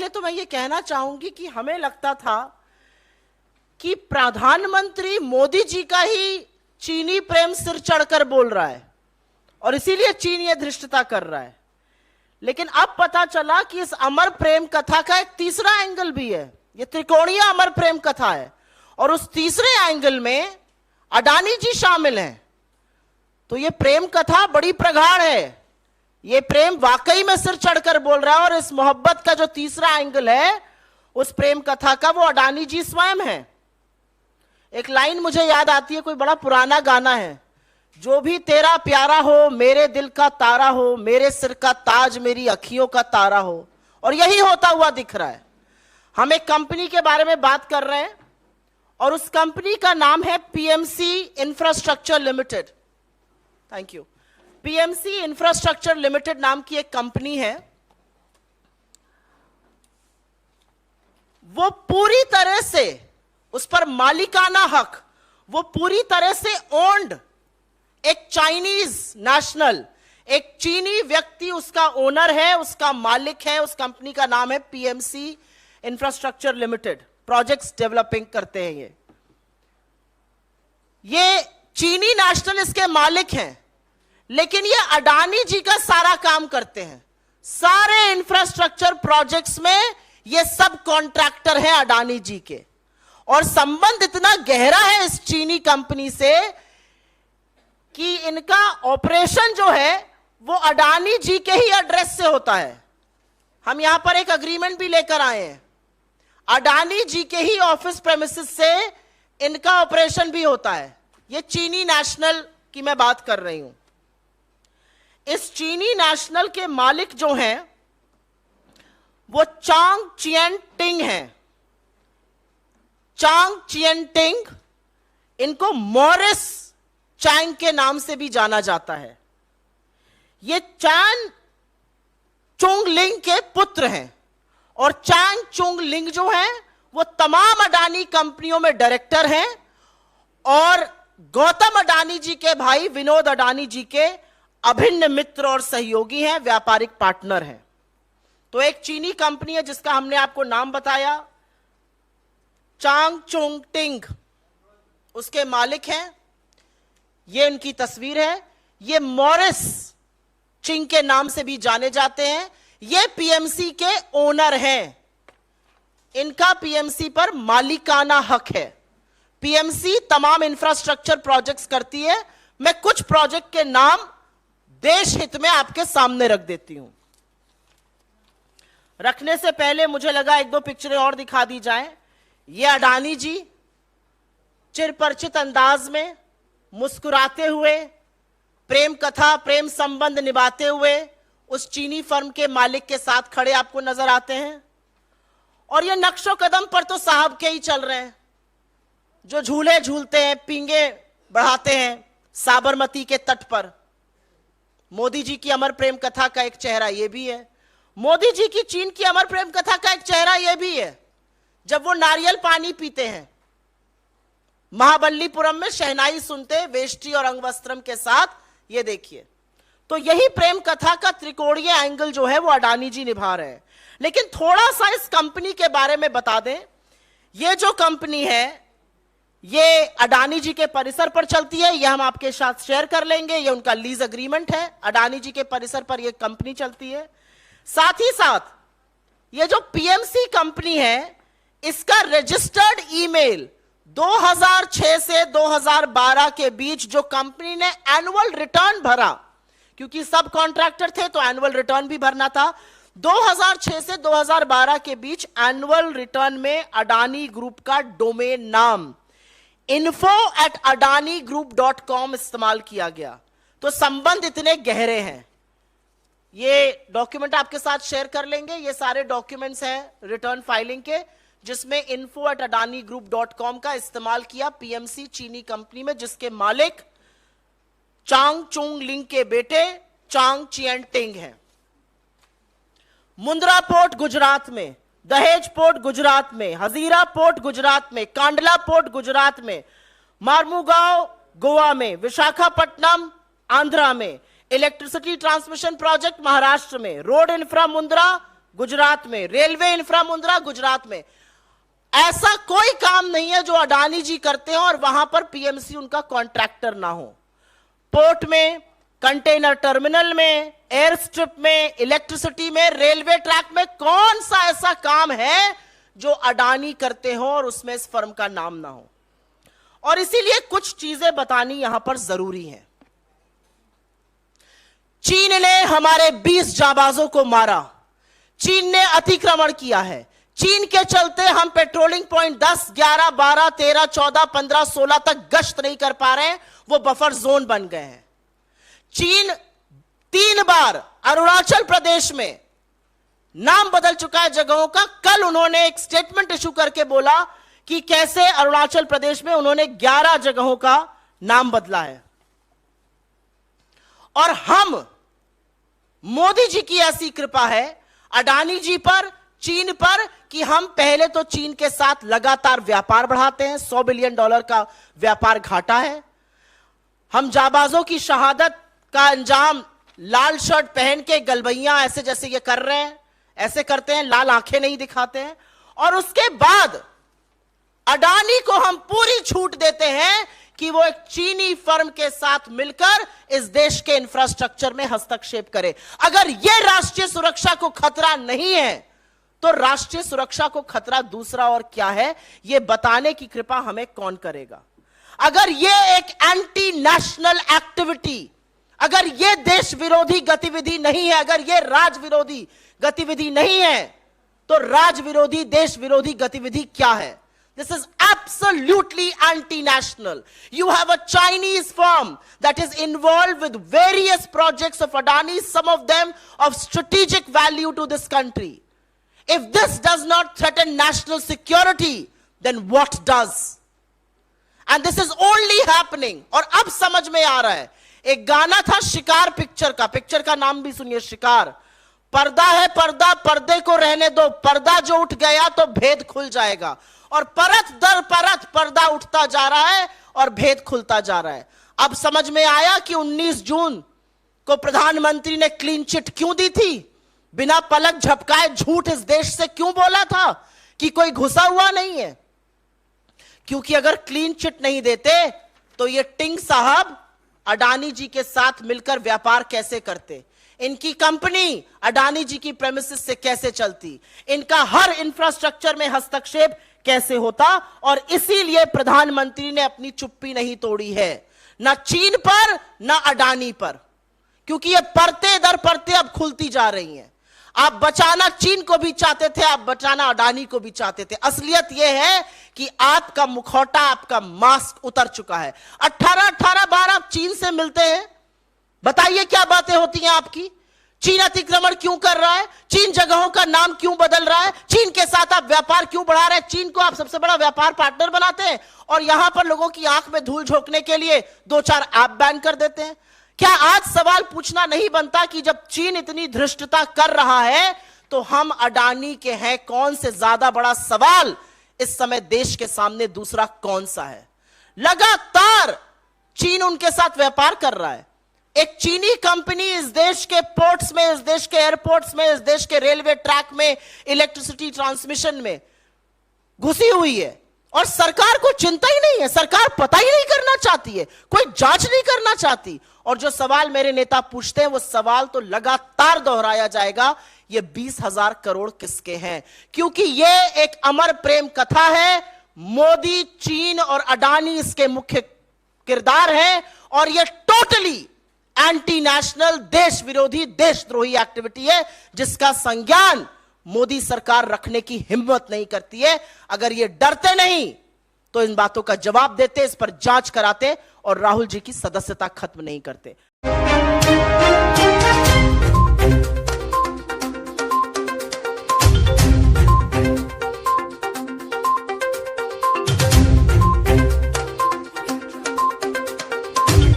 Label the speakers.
Speaker 1: पहले तो मैं ये कहना चाहूंगी कि हमें लगता था कि प्रधानमंत्री मोदी जी का ही चीनी प्रेम सिर चढ़कर बोल रहा है और इसीलिए चीन ये धृष्टता कर रहा है। लेकिन अब पता चला कि इस अमर प्रेम कथा का एक तीसरा एंगल भी है। ये त्रिकोणीय अमर प्रेम कथा है और उस तीसरे एंगल में अडानी जी शामिल हैं। तो ये प्रेम कथा बड़ी प्रगाढ़ है। ये प्रेम वाकई में सिर चढ़कर बोल रहा है और इस मोहब्बत का जो तीसरा एंगल है उस प्रेम कथा का वो अडानी जी स्वयं है। एक लाइन मुझे याद आती है, कोई बड़ा पुराना गाना है, जो भी तेरा प्यारा हो मेरे दिल का तारा हो, मेरे सिर का ताज मेरी अखियों का तारा हो। और यही होता हुआ दिख रहा है। हम एक कंपनी के बारे में बात कर रहे हैं और उस कंपनी का नाम है PMC infrastructure limited. Thank you. PMC infrastructure limited नाम की एक कंपनी है। वो पूरी तरह से, उस पर मालिकाना हक, वो पूरी तरह से ओन्ड एक चाइनीज नेशनल, एक चीनी व्यक्ति उसका ओनर है, उसका मालिक है। उस कंपनी का नाम है PMC infrastructure limited. Projects developing करते हैं ये चीनी नेशनल इसके मालिक हैं। लेकिन ये अडानी जी का सारा काम करते हैं। सारे इंफ्रास्ट्रक्चर प्रोजेक्ट्स में ये सब कॉन्ट्रैक्टर हैं अडानी जी के। और संबंध इतना गहरा है इस चीनी कंपनी से कि इनका ऑपरेशन जो है वो अडानी जी के ही एड्रेस से होता है। हम यहां पर एक अग्रीमेंट भी लेकर आए हैं। अडानी जी के ही ऑफिस प्रेमिसेस से इनका ऑपरेशन भी होता है। ये चीनी नेशनल की मैं बात कर रही हूं। इस चीनी नेशनल के मालिक जो हैं वो चांग चियन टिंग हैं। चांग चियन टिंग, इनको मॉरिस चैंग के नाम से भी जाना जाता है। ये चैन चुंग लिंग के पुत्र हैं और चैंग चुंग लिंग जो हैं वो तमाम अडानी कंपनियों में डायरेक्टर हैं और गौतम अडानी जी के भाई विनोद अडानी जी के अभिन्न मित्र और सहयोगी हैं, व्यापारिक पार्टनर हैं। तो एक चीनी कंपनी है जिसका हमने आपको नाम बताया, चांग चुंग टिंग, उसके मालिक हैं। ये उनकी तस्वीर है। ये मॉरिस चिंग के नाम से भी जाने जाते हैं। ये पीएमसी के ओनर हैं। इनका पीएमसी पर मालिकाना हक है। पीएमसी तमाम इंफ्रास्ट्रक्चर प्रोजेक्ट्स करती है। मैं कुछ प्रोजेक्ट के नाम देश हित में आपके सामने रख देती हूं। रखने से पहले मुझे लगा एक दो पिक्चरें और दिखा दी जाएं। ये अडानी जी चिरपरिचित अंदाज में मुस्कुराते हुए प्रेम कथा, प्रेम संबंध निभाते हुए उस चीनी फर्म के मालिक के साथ खड़े आपको नजर आते हैं। और ये नक्शो कदम पर तो साहब के ही चल रहे हैं, जो झूले झूलते हैं, पींगे बढ़ाते हैं साबरमती के तट पर। मोदी जी की अमर प्रेम कथा का एक चेहरा यह भी है। मोदी जी की चीन की अमर प्रेम कथा का एक चेहरा यह भी है जब वो नारियल पानी पीते हैं, महाबलीपुरम में शहनाई सुनते वेष्टी और अंगवस्त्रम के साथ। ये देखिए, तो यही प्रेम कथा का त्रिकोणीय एंगल जो है वो अडानी जी निभा रहे हैं। लेकिन थोड़ा सा इस कंपनी के बारे में बता दें। ये जो कंपनी है ये अडानी जी के परिसर पर चलती है। ये हम आपके साथ शेयर कर लेंगे। ये उनका लीज एग्रीमेंट है। अडानी जी के परिसर पर यह कंपनी चलती है। साथ ही साथ ये जो पीएमसी कंपनी है इसका रजिस्टर्ड ईमेल 2006 से 2012 के बीच जो कंपनी ने एनुअल रिटर्न भरा, क्योंकि सब कॉन्ट्रैक्टर थे तो एनुअल रिटर्न भी भरना था, 2006 से 2012 के बीच एनुअल रिटर्न में अडानी ग्रुप का डोमेन नाम info@adanigroup.com इस्तेमाल किया गया। तो संबंध इतने गहरे हैं। ये डॉक्यूमेंट आपके साथ शेयर कर लेंगे। ये सारे डॉक्यूमेंट्स हैं रिटर्न फाइलिंग के, जिसमें info@adanigroup.com का इस्तेमाल किया पीएमसी चीनी कंपनी में, जिसके मालिक चांग चुंग लिंग के बेटे चांग चियन टिंग हैं। मुंद्रा पोर्ट गुजरात में, दहेज पोर्ट गुजरात में, हजीरा पोर्ट गुजरात में, कांडला पोर्ट गुजरात में, मार्मुगांव गोवा में, विशाखापट्टनम आंध्रा में, इलेक्ट्रिसिटी ट्रांसमिशन प्रोजेक्ट महाराष्ट्र में, रोड इंफ्रा मुंद्रा गुजरात में, रेलवे इंफ्रा मुंद्रा गुजरात में। ऐसा कोई काम नहीं है जो अडानी जी करते हो और वहां पर पीएमसी उनका कॉन्ट्रैक्टर ना हो। पोर्ट में, कंटेनर टर्मिनल में, एयर स्ट्रिप में, इलेक्ट्रिसिटी में, रेलवे ट्रैक में कौन सा ऐसा काम है जो अडानी करते हो और उसमें इस फर्म का नाम ना हो। और इसीलिए कुछ चीजें बतानी यहां पर जरूरी है। चीन ने हमारे 20 जाबाजों को मारा, चीन ने अतिक्रमण किया है, चीन के चलते हम पेट्रोलिंग पॉइंट 10, 11, 12, 13, 14, 15, 16 तक गश्त नहीं कर पा रहे हैं, वो बफर जोन बन गए हैं। चीन 3 बार अरुणाचल प्रदेश में नाम बदल चुका है जगहों का। कल उन्होंने एक स्टेटमेंट इशू करके बोला कि कैसे अरुणाचल प्रदेश में उन्होंने 11 जगहों का नाम बदला है। और हम, मोदी जी की ऐसी कृपा है अडानी जी पर, चीन पर, कि हम पहले तो चीन के साथ लगातार व्यापार बढ़ाते हैं। $100 बिलियन का व्यापार घाटा है। हम जाबाजों की शहादत का अंजाम लाल शर्ट पहन के गलबैया ऐसे जैसे ये कर रहे हैं, ऐसे करते हैं, लाल आंखें नहीं दिखाते हैं। और उसके बाद अडानी को हम पूरी छूट देते हैं कि वो एक चीनी फर्म के साथ मिलकर इस देश के इंफ्रास्ट्रक्चर में हस्तक्षेप करे। अगर यह राष्ट्रीय सुरक्षा को खतरा नहीं है तो राष्ट्रीय सुरक्षा को खतरा दूसरा और क्या है, यह बताने की कृपा हमें कौन करेगा। अगर यह एक एंटी नेशनल एक्टिविटी, अगर यह देश विरोधी गतिविधि नहीं है, अगर यह राज विरोधी गतिविधि नहीं है, तो राज विरोधी, देश विरोधी गतिविधि क्या है? This is absolutely anti-national. You have a Chinese firm that is involved with various projects of Adani, some of them of strategic value to this country. If this does not threaten national security, then what does? And this is only happening. और अब समझ में आ रहा है। एक गाना था शिकार पिक्चर का नाम भी सुनिए, शिकार। पर्दा है पर्दा, पर्दे को रहने दो, पर्दा जो उठ गया तो भेद खुल जाएगा। और परत दर परत पर्दा उठता जा रहा है और भेद खुलता जा रहा है। अब समझ में आया कि 19 जून को प्रधानमंत्री ने क्लीन चिट क्यों दी थी, बिना पलक झपकाए झूठ इस देश से क्यों बोला था कि कोई घुसा हुआ नहीं है। क्योंकि अगर क्लीन चिट नहीं देते तो ये टिंग साहब अडानी जी के साथ मिलकर व्यापार कैसे करते, इनकी कंपनी अडानी जी की प्रेमिसेस से कैसे चलती, इनका हर इंफ्रास्ट्रक्चर में हस्तक्षेप कैसे होता। और इसीलिए प्रधानमंत्री ने अपनी चुप्पी नहीं तोड़ी है, ना चीन पर ना अडानी पर, क्योंकि ये परतें दर परतें अब खुलती जा रही हैं। आप बचाना चीन को भी चाहते थे, आप बचाना अडानी को भी चाहते थे। असलियत यह है कि आपका मुखौटा, आपका मास्क उतर चुका है। 18 बार आप चीन से मिलते हैं, बताइए क्या बातें होती हैं आपकी। चीन अतिक्रमण क्यों कर रहा है, चीन जगहों का नाम क्यों बदल रहा है, चीन के साथ आप व्यापार क्यों बढ़ा रहे हैं, चीन को आप सबसे बड़ा व्यापार पार्टनर बनाते हैं और यहां पर लोगों की आंख में धूल झोंकने के लिए 2-4 ऐप बैन कर देते हैं। क्या आज सवाल पूछना नहीं बनता कि जब चीन इतनी धृष्टता कर रहा है तो हम अडानी के हैं कौन से ज्यादा बड़ा सवाल इस समय देश के सामने दूसरा कौन सा है। लगातार चीन उनके साथ व्यापार कर रहा है। एक चीनी कंपनी इस देश के पोर्ट्स में, इस देश के एयरपोर्ट्स में, इस देश के रेलवे ट्रैक में, इलेक्ट्रिसिटी ट्रांसमिशन में घुसी हुई है और सरकार को चिंता ही नहीं है, सरकार पता ही नहीं करना चाहती है, कोई जांच नहीं करना चाहती। और जो सवाल मेरे नेता पूछते हैं वो सवाल तो लगातार दोहराया जाएगा, ये 20,000 करोड़ किसके हैं, क्योंकि ये एक अमर प्रेम कथा है। मोदी, चीन और अडानी इसके मुख्य किरदार हैं और ये टोटली एंटी नेशनल, देश विरोधी, देशद्रोही एक्टिविटी है जिसका संज्ञान मोदी सरकार रखने की हिम्मत नहीं करती है। अगर ये डरते नहीं तो इन बातों का जवाब देते, इस पर जांच कराते और राहुल जी की सदस्यता खत्म नहीं करते।